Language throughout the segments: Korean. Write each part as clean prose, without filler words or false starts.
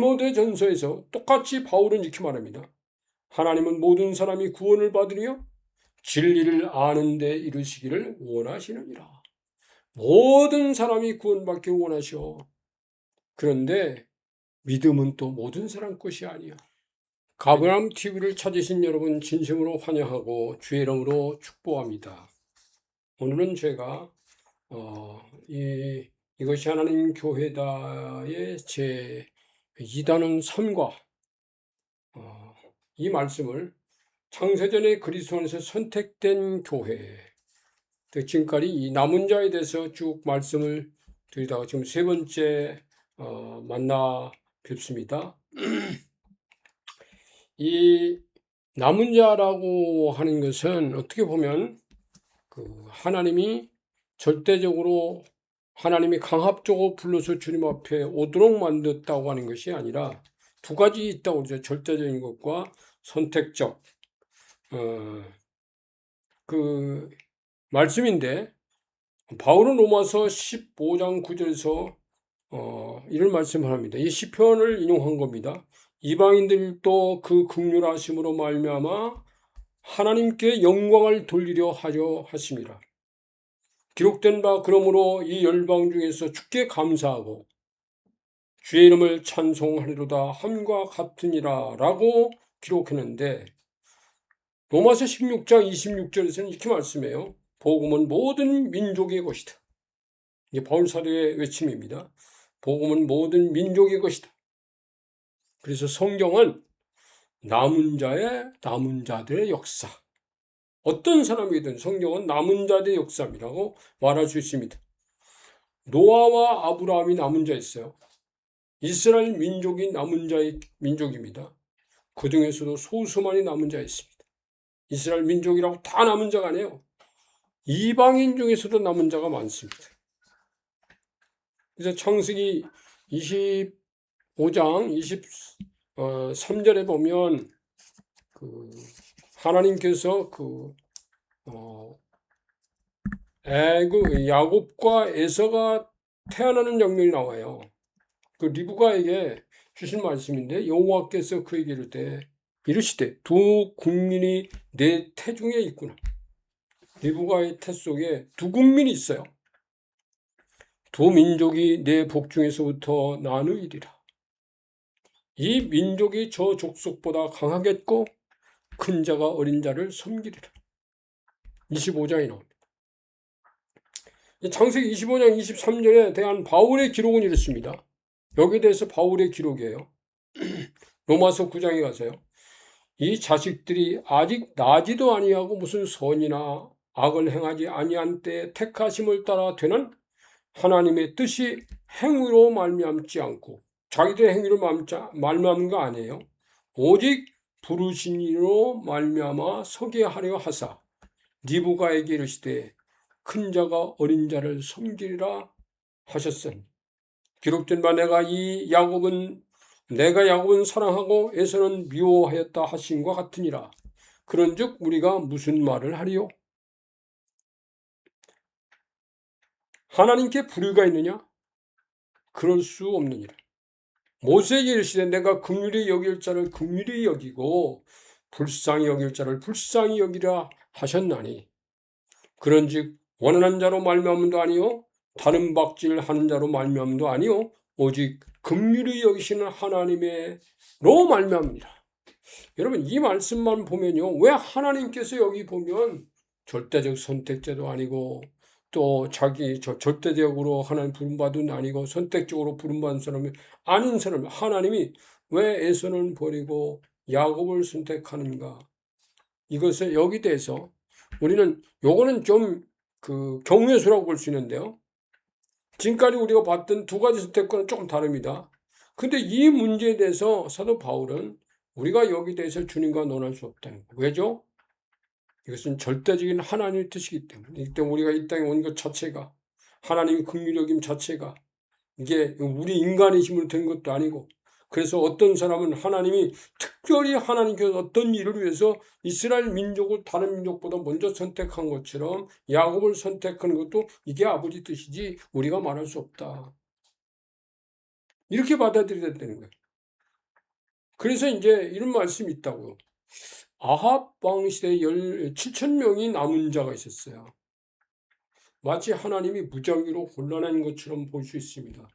디모데전서에서 똑같이 바울은 이렇게 말합니다. 하나님은 모든 사람이 구원을 받으려 진리를 아는 데 이르시기를 원하시느니라. 모든 사람이 구원받기 원하셔. 그런데 믿음은 또 모든 사람 것이 아니야. 가브람 TV를 찾으신 여러분 진심으로 환영하고 주의 이름으로 축복합니다. 오늘은 제가 이것이 하나님 교회다의 제 2단원 3과 이 말씀을 창세전에 그리스도 안에서 선택된 교회, 지금까지 이 남은 자에 대해서 쭉 말씀을 드리다가 지금 세 번째 만나 뵙습니다. 이 남은 자라고 하는 것은 어떻게 보면 하나님이 절대적으로 하나님이 강압적으로 불러서 주님 앞에 오도록 만들었다고 하는 것이 아니라 두 가지 있다고 그러죠. 절대적인 것과 선택적 그 말씀인데, 바울은 로마서 15장 9절에서 이런 말씀을 합니다. 이 시편을 인용한 겁니다. 이방인들도 그 긍휼하심으로 말미암아 하나님께 영광을 돌리려 하려 하심이라. 기록된 바 그러므로 이 열방 중에서 주께 감사하고 주의 이름을 찬송하리로다 함과 같으니라 라고 기록했는데, 로마서 16장 26절에서는 이렇게 말씀해요. 복음은 모든 민족의 것이다. 이게 바울 사도의 외침입니다. 복음은 모든 민족의 것이다. 그래서 성경은 남은 자들의 역사. 어떤 사람이든 성경은 남은 자들의 역사라고 말할 수 있습니다. 노아와 아브라함이 남은 자였어요. 이스라엘 민족이 남은 자의 민족입니다. 그 중에서도 소수만이 남은 자였습니다. 이스라엘 민족이라고 다 남은 자가 아니에요. 이방인 중에서도 남은 자가 많습니다. 그래서 창세기 25장 23절에 보면 하나님께서 야곱과 에서가 태어나는 장면이 나와요. 리브가에게 주신 말씀인데, 여호와께서 그에게 이르시되 두 국민이 내 태중에 있구나. 리브가의 태 속에 두 국민이 있어요. 두 민족이 내 복중에서부터 나누이리라. 이 민족이 저 족속보다 강하겠고 큰 자가 어린 자를 섬기리라. 25장이 나옵니다. 창세기 25장 23절에 대한 바울의 기록은 이렇습니다. 여기에 대해서 바울의 기록이에요. 로마서 9장에 가서요. 이 자식들이 아직 나지도 아니하고 무슨 선이나 악을 행하지 아니한 때에 택하심을 따라 되는 하나님의 뜻이 행위로 말미암지 않고, 자기들의 행위로 말미암은 거 아니에요. 오직 부르신 이로 말미암아 서게 하려 하사 리브가에게 이르시되 큰 자가 어린 자를 섬기리라 하셨으니, 기록된 바 내가 야곱은 사랑하고 에서는 미워하였다 하심과 같으니라. 그런즉 우리가 무슨 말을 하리요? 하나님께 불의가 있느냐? 그럴 수 없느니라. 모세에게 이르시되 내가 긍휼히 여길 자를 긍휼히 여기고 불쌍히 여길 자를 불쌍히 여기라 하셨나니, 그런즉 원하는 자로 말미암음도 아니요 다른 박질하는 자로 말미암음도 아니요 오직 긍휼히 여기시는 하나님의로 말미암습니다. 여러분, 이 말씀만 보면요, 왜 하나님께서 여기 보면 절대적 선택자도 아니고 또 자기 절대적으로 하나님 부름받은 아니고 선택적으로 부름받은 사람이 아닌 사람, 하나님이 왜 에서는 버리고 야곱을 선택하는가? 이것을 여기 대해서 우리는 요거는 좀 경우의 수라고 볼 수 있는데요. 지금까지 우리가 봤던 두 가지 선택과는 조금 다릅니다. 근데 이 문제에 대해서 사도 바울은 우리가 여기 대해서 주님과 논할 수 없다는 거예요. 왜죠? 이것은 절대적인 하나님의 뜻이기 때문에. 이 때문에 우리가 이 땅에 온 것 자체가, 하나님의 긍휼 여김 자체가 이게 우리 인간의 힘으로 된 것도 아니고, 그래서 어떤 사람은 하나님이 특별히 하나님께서 어떤 일을 위해서 이스라엘 민족을 다른 민족보다 먼저 선택한 것처럼 야곱을 선택하는 것도 이게 아버지 뜻이지 우리가 말할 수 없다. 이렇게 받아들여야 되는 거예요. 그래서 이제 이런 말씀이 있다고요. 아합 왕 시대에 7,000명이 남은 자가 있었어요. 마치 하나님이 무작위로 곤란한 것처럼 볼 수 있습니다.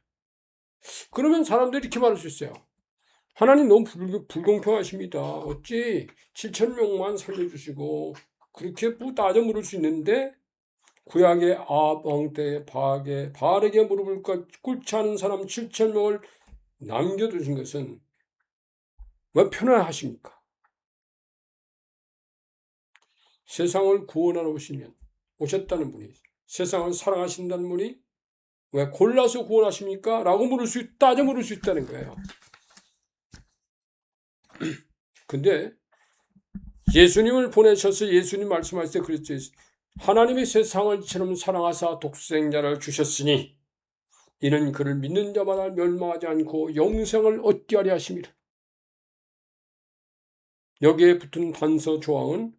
그러면 사람들이 이렇게 말할 수 있어요. 하나님 너무 불공평하십니다. 어찌 7,000명만 살려주시고 그렇게 뭐 따져 물을 수 있는데 구약의 아합 왕 때 바알에게 무릎을 꿇지 않은 사람 7,000명을 남겨두신 것은 왜 편안하십니까? 세상을 구원하러 오셨다는 분이, 세상을 사랑하신다는 분이 왜 골라서 구원하십니까? 라고 따져 물을 수 있다는 거예요. 근데 예수님을 보내셔서 예수님 말씀하실 때 그랬죠. 하나님이 세상을 이처럼 사랑하사 독생자를 주셨으니 이는 그를 믿는 자마다 멸망하지 않고 영생을 얻게 하려 하심이라. 여기에 붙은 단서 조항은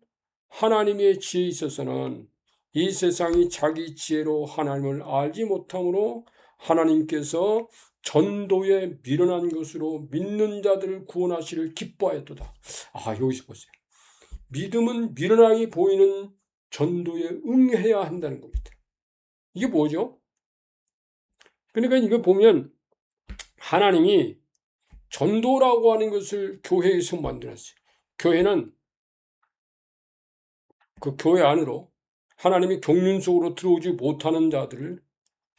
하나님의 지혜에 있어서는 이 세상이 자기 지혜로 하나님을 알지 못함으로 하나님께서 전도에 미련한 것으로 믿는 자들을 구원하시를 기뻐하였도다. 여기서 보세요. 믿음은 미련하게 보이는 전도에 응해야 한다는 겁니다. 이게 뭐죠? 그러니까 이거 보면 하나님이 전도라고 하는 것을 교회에서 만들었어요. 교회는 그 교회 안으로 하나님이 경륜 속으로 들어오지 못하는 자들을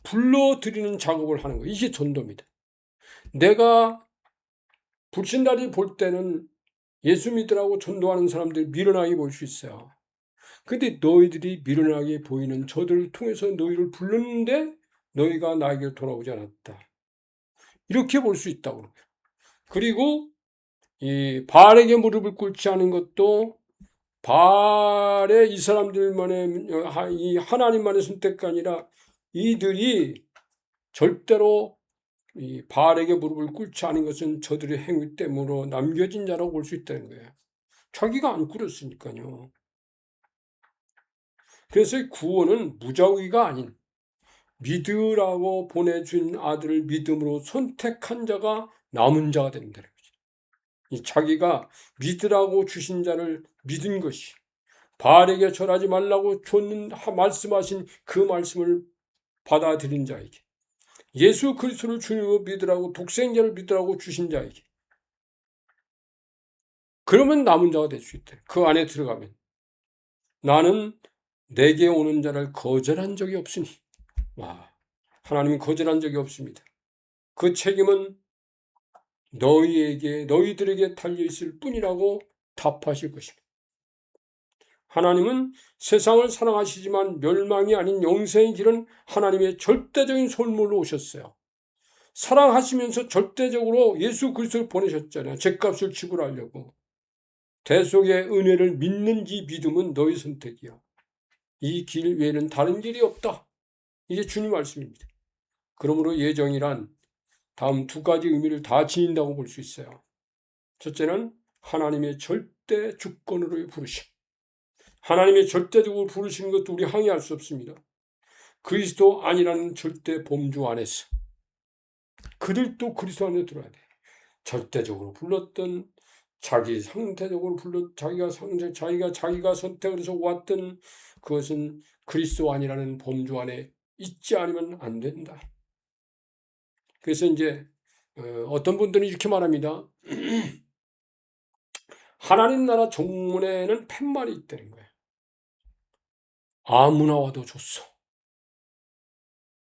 불러들이는 작업을 하는 거예요. 이게 전도입니다. 내가 불신자들이 볼 때는 예수 믿으라고 전도하는 사람들이 미련하게 보일 수 있어요. 근데 너희들이 미련하게 보이는 저들을 통해서 너희를 불렀는데 너희가 나에게 돌아오지 않았다. 이렇게 볼 수 있다고. 그리고 이 바알에게 무릎을 꿇지 않은 것도 바알의 이 사람들만의 이 하나님만의 선택이 아니라 이들이 절대로 이 바알에게 무릎을 꿇지 않은 것은 저들의 행위 때문에 남겨진 자라고 볼 수 있다는 거예요. 자기가 안 꿇었으니까요. 그래서 구원은 무작위가 아닌 믿으라고 보내준 아들을 믿음으로 선택한 자가 남은 자가 된다는 거죠. 이 자기가 믿으라고 주신 자를 믿은 것이 바알에게 절하지 말라고 말씀하신 그 말씀을 받아들인 자에게 예수 그리스도를 주님으로 믿으라고 독생자를 믿으라고 주신 자에게 그러면 남은 자가 될 수 있다. 그 안에 들어가면 나는 내게 오는 자를 거절한 적이 없으니 하나님은 거절한 적이 없습니다. 그 책임은 너희들에게 달려있을 뿐이라고 답하실 것입니다. 하나님은 세상을 사랑하시지만 멸망이 아닌 영생의 길은 하나님의 절대적인 선물로 오셨어요. 사랑하시면서 절대적으로 예수 그리스도를 보내셨잖아요. 죗값을 지불하려고. 대속의 은혜를 믿는지 믿음은 너희 선택이야. 이 길 외에는 다른 길이 없다. 이게 주님 말씀입니다. 그러므로 예정이란 다음 두 가지 의미를 다 지닌다고 볼 수 있어요. 첫째는 하나님의 절대 주권으로의 부르심. 하나님의 절대적으로 부르시는 것도 우리 항의할 수 없습니다. 그리스도 아니라는 절대 범주 안에서 그들도 그리스도 안에 들어야 돼. 절대적으로 불렀던 자기 상태적으로 자기가 선택을 해서 왔던 그것은 그리스도 아니라는 범주 안에 있지 않으면 안 된다. 그래서 이제 어떤 분들은 이렇게 말합니다. 하나님 나라 정문에는 팻말이 있다는 거예요. 아무나 와도 좋소.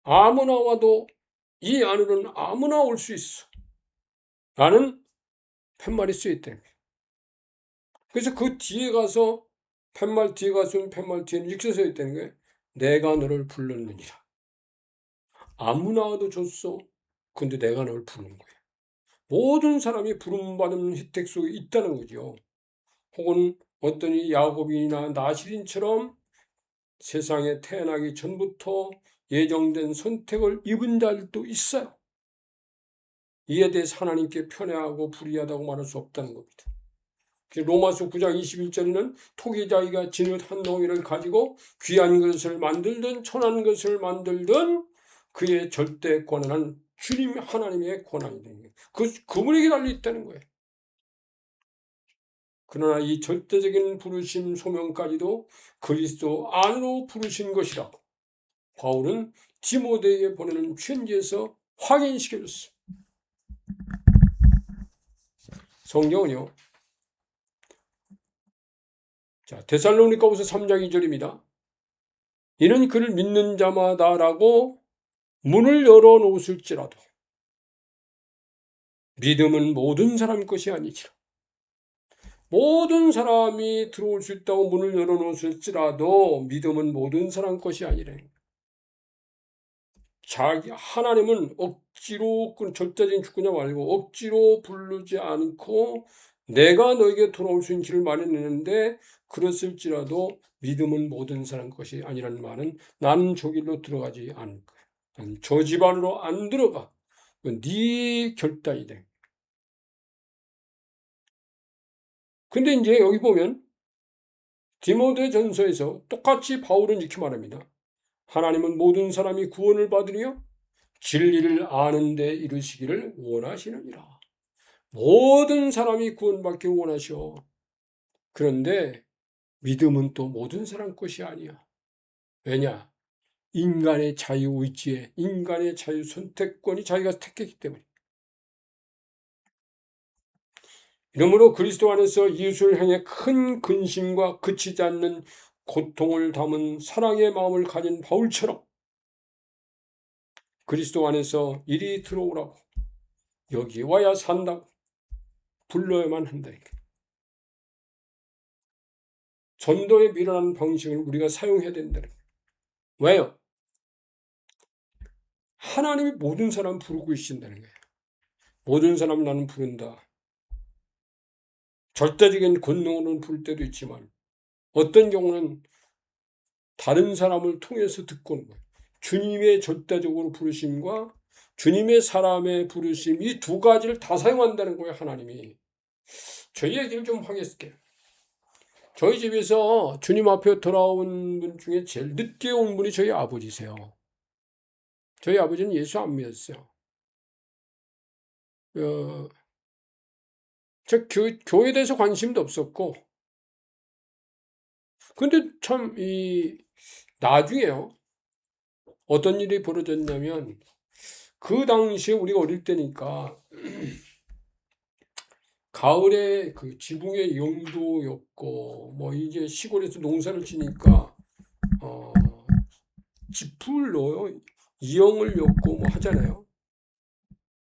아무나 와도 이 안으로는 아무나 올 수 있어. 라는 팻말이 쓰여 있다는 거예요. 그래서 그 뒤에 가서 팻말 뒤에는 이렇게 써 있다는 거예요. 내가 너를 불렀느니라. 아무나 와도 좋소. 근데 내가 너를 부르는 거예요. 모든 사람이 부름받은 혜택 속에 있다는 거죠. 혹은 어떤 야곱이나 나실인처럼 세상에 태어나기 전부터 예정된 선택을 입은 자들도 있어요. 이에 대해서 하나님께 편애하고 불의하다고 말할 수 없다는 겁니다. 로마서 9장 21절에는 토기자기가 진흙 한 덩이를 가지고 귀한 것을 만들든 천한 것을 만들든 그의 절대 권한은 주님 하나님의 권한이 되는 거예요. 그분에게 달려 있다는 거예요. 그러나 이 절대적인 부르심 소명까지도 그리스도 안으로 부르신 것이라고 바울은 디모데에게 보내는 편지에서 확인시켜줬어요. 성경은요. 자, 데살로니가후서 3장 2절입니다. 이는 그를 믿는 자마다라고 문을 열어놓으실지라도 믿음은 모든 사람 것이 아니지라. 모든 사람이 들어올 수 있다고 문을 열어놓으실지라도 믿음은 모든 사람 것이 아니래. 하나님은 억지로 절대적인 주권자 말고 억지로 부르지 않고 내가 너에게 돌아올 수 있는 길을 마련했는데 그랬을지라도 믿음은 모든 사람 것이 아니라는 말은 나는 저 길로 들어가지 않을 거야. 나는 저 집안으로 안 들어가. 네 결단이 돼. 근데 이제 여기 보면 디모데전서에서 똑같이 바울은 이렇게 말합니다. 하나님은 모든 사람이 구원을 받으려 진리를 아는 데 이르시기를 원하시느니라. 모든 사람이 구원받기 원하셔. 그런데 믿음은 또 모든 사람 것이 아니야. 왜냐? 인간의 자유의지에 인간의 자유 선택권이 자기가 택했기 때문에. 이러므로 그리스도 안에서 예수를 향해 큰 근심과 그치지 않는 고통을 담은 사랑의 마음을 가진 바울처럼 그리스도 안에서 이리 들어오라고 여기 와야 산다고 불러야만 한다. 전도에 밀어난 방식을 우리가 사용해야 된다는 거예요. 왜요? 하나님이 모든 사람 부르고 계신다는 거예요. 모든 사람 나는 부른다. 절대적인 권능으로는 부를 때도 있지만 어떤 경우는 다른 사람을 통해서 듣고 오는 거예요. 주님의 절대적으로 부르심과 주님의 사람의 부르심 이 두 가지를 다 사용한다는 거예요. 하나님이. 저희 얘기를 좀 하겠을게요. 저희 집에서 주님 앞에 돌아온 분 중에 제일 늦게 온 분이 저희 아버지세요. 저희 아버지는 예수 안 믿었어요. 저 교회에 대해서 관심도 없었고, 근데 참, 나중에요. 어떤 일이 벌어졌냐면, 그 당시에 우리가 어릴 때니까, 가을에 그 지붕에 영도 였고, 뭐 이제 시골에서 농사를 지니까, 지풀 넣어요. 이영을 엮고 뭐 하잖아요.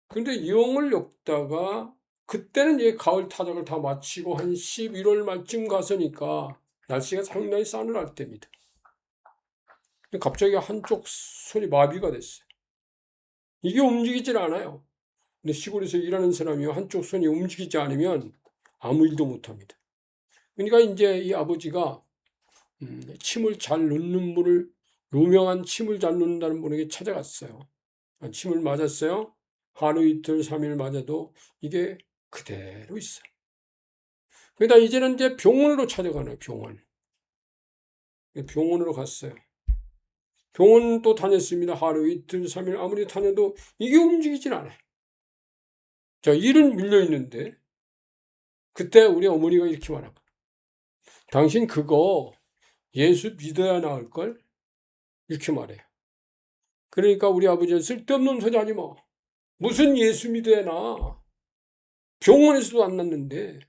근데 이영을 엮다가, 그때는 이제 가을 타작을 다 마치고 한 11월 말쯤 가서니까 날씨가 상당히 싸늘할 때입니다. 갑자기 한쪽 손이 마비가 됐어요. 이게 움직이질 않아요. 근데 시골에서 일하는 사람이 한쪽 손이 움직이지 않으면 아무 일도 못합니다. 그러니까 이제 이 아버지가 침을 잘 놓는 분을 유명한 침을 잘 놓는다는 분에게 찾아갔어요. 침을 맞았어요. 하루 이틀 3일 맞아도 이게 그대로 있어요. 그러니까 이제는 이제 병원으로 찾아가네요. 병원으로 갔어요. 병원 또 다녔습니다. 하루 이틀 3일 아무리 다녀도 이게 움직이질 않아요. 자, 일은 밀려있는데 그때 우리 어머니가 이렇게 말하고 당신 그거 예수 믿어야 나을걸? 이렇게 말해요. 그러니까 우리 아버지는 쓸데없는 소리 하지 마. 무슨 예수 믿어야 나. 병원에서도 안 났는데.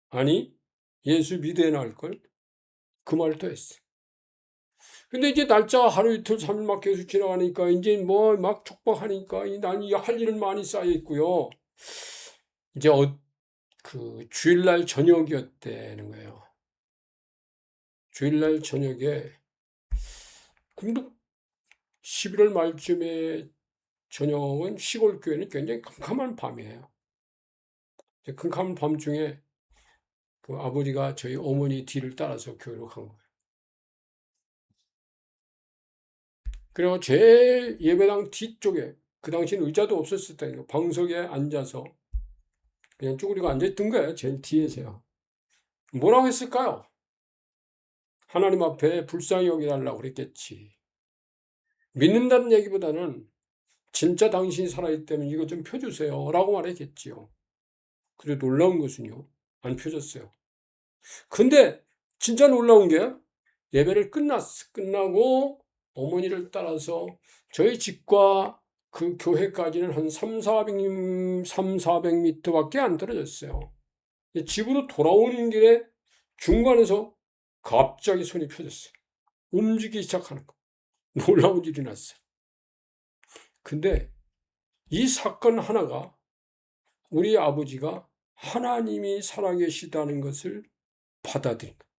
아니 예수 믿어야 나을걸? 그 말을 또 했어. 근데 이제 날짜가 하루 이틀 3일 막 계속 지나가니까 이제 뭐 막 촉박하니까 난 할 일은 많이 쌓여 있고요. 이제 그 주일날 저녁이었다는 거예요. 주일날 저녁에 근데 11월 말쯤에 저녁은 시골 교회는 굉장히 캄캄한 밤이에요. 캄캄한 밤중에 그 아버지가 저희 어머니 뒤를 따라서 교회로 간 거예요. 그리고 제일 예배당 뒤쪽에 그 당시는 의자도 없었을 때니까 방석에 앉아서 그냥 쭈그리고 앉아있던 거예요. 제일 뒤에서요. 뭐라고 했을까요? 하나님 앞에 불쌍히 여기달라고 그랬겠지. 믿는다는 얘기보다는 진짜 당신이 살아있다면 이거 좀 펴주세요 라고 말했겠지요. 그런데 놀라운 것은요. 안 펴졌어요. 근데 진짜 놀라운 게 예배를 끝나고 어머니를 따라서 저희 집과 그 교회까지는 한 300~400m밖에 안 떨어졌어요. 집으로 돌아오는 길에 중간에서 갑자기 손이 펴졌어요. 움직이기 시작하는 거. 놀라운 일이 났어요. 근데 이 사건 하나가 우리 아버지가 하나님이 살아계시다는 것을 받아들인 거예요.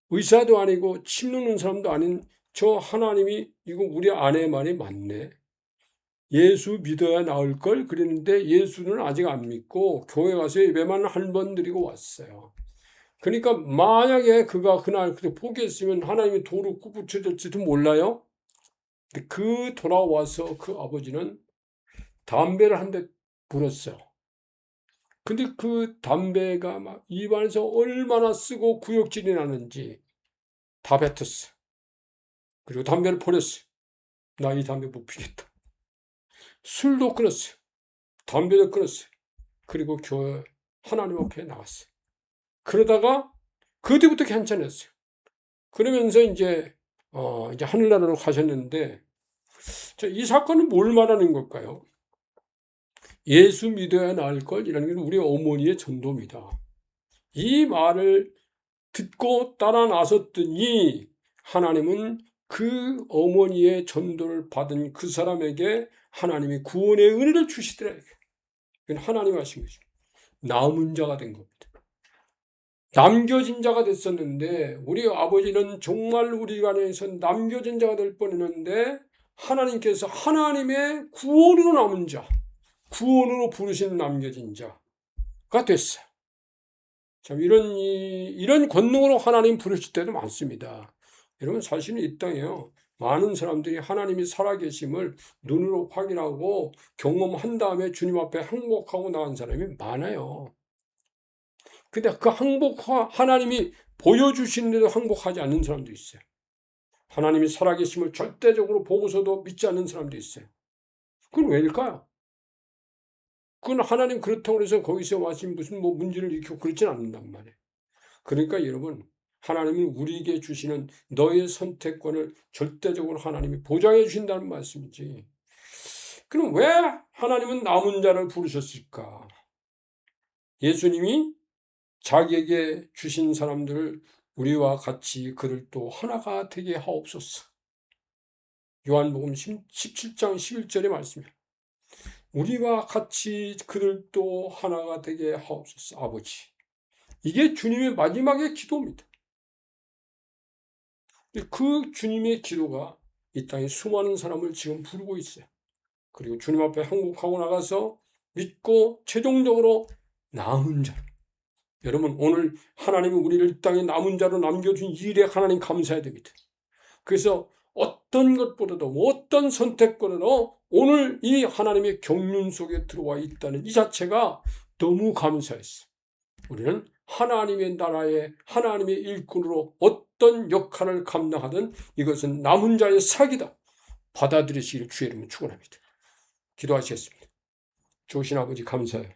의사도 아니고 침 놓는 사람도 아닌 저 하나님이 이거 우리 아내 말이 맞네. 예수 믿어야 나을 걸 그랬는데 예수는 아직 안 믿고 교회 가서 예배만 한 번 드리고 왔어요. 그러니까 만약에 그가 그날 포기했으면 하나님이 도로 굽붙여질지도 몰라요. 근데 그 돌아와서 그 아버지는 담배를 한 대 불었어요. 근데 그 담배가 막 입안에서 얼마나 쓰고 구역질이 나는지 다 뱉었어. 그리고 담배를 버렸어요. 나 이 담배 못 피겠다. 술도 끊었어요. 담배도 끊었어요. 그리고 교회 하나님 앞에 나갔어요. 그러다가 그때부터 괜찮았어요. 그러면서 이제 하늘나라로 가셨는데 이 사건은 뭘 말하는 걸까요? 예수 믿어야 나을 걸 이라는 게 우리 어머니의 전도입니다. 이 말을 듣고 따라 나섰더니 하나님은 그 어머니의 전도를 받은 그 사람에게 하나님이 구원의 은혜를 주시더라. 이건 하나님 하신 거죠. 남은 자가 된 겁니다. 남겨진 자가 됐었는데 우리 아버지는 정말 우리 안에서 남겨진 자가 될 뻔했는데 하나님께서 하나님의 구원으로 남은 자, 구원으로 부르신 남겨진 자가 됐어요. 참 이런 권능으로 하나님 부르실 때도 많습니다. 여러분 사실은 이 땅에요. 많은 사람들이 하나님이 살아계심을 눈으로 확인하고 경험한 다음에 주님 앞에 항복하고 나간 사람이 많아요. 근데 그 하나님이 보여주시는데도 항복하지 않는 사람도 있어요. 하나님이 살아계심을 절대적으로 보고서도 믿지 않는 사람도 있어요. 그건 왜일까요? 그건 하나님 그렇다고 해서 거기서 와신 무슨 문제를 일으키고 그렇진 않는단 말이에요. 그러니까 여러분, 하나님은 우리에게 주시는 너의 선택권을 절대적으로 하나님이 보장해 주신다는 말씀이지. 그럼 왜 하나님은 남은 자를 부르셨을까? 예수님이 자기에게 주신 사람들을 우리와 같이 그를 또 하나가 되게 하옵소서. 요한복음 17장 11절의 말씀이에요. 우리와 같이 그를 또 하나가 되게 하옵소서. 아버지. 이게 주님의 마지막의 기도입니다. 그 주님의 기도가 이 땅에 수많은 사람을 지금 부르고 있어요. 그리고 주님 앞에 항복하고 나가서 믿고 최종적으로 남은 자로. 여러분 오늘 하나님은 우리를 이 땅에 남은 자로 남겨준 일에 하나님 감사해야 됩니다. 그래서 어떤 것보다도 어떤 선택보다도 오늘 이 하나님의 경륜 속에 들어와 있다는 이 자체가 너무 감사했어요. 우리는 하나님의 나라의 하나님의 일꾼으로 어떤 역할을 감당하든 이것은 남은 자의 사기다. 받아들이시기를 주의 이름으로 축원합니다. 기도하시겠습니다. 좋으신 아버지 감사해요.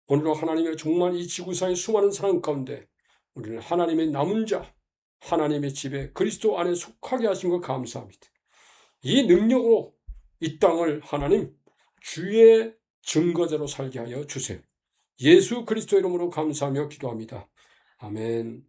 오늘도 하나님의 정말 이 지구상의 수많은 사람 가운데 우리는 하나님의 남은 자, 하나님의 집에 그리스도 안에 속하게 하신 것 감사합니다. 이 능력으로 이 땅을 하나님 주의 증거자로 살게 하여 주세요. 예수 그리스도 이름으로 감사하며 기도합니다. 아멘.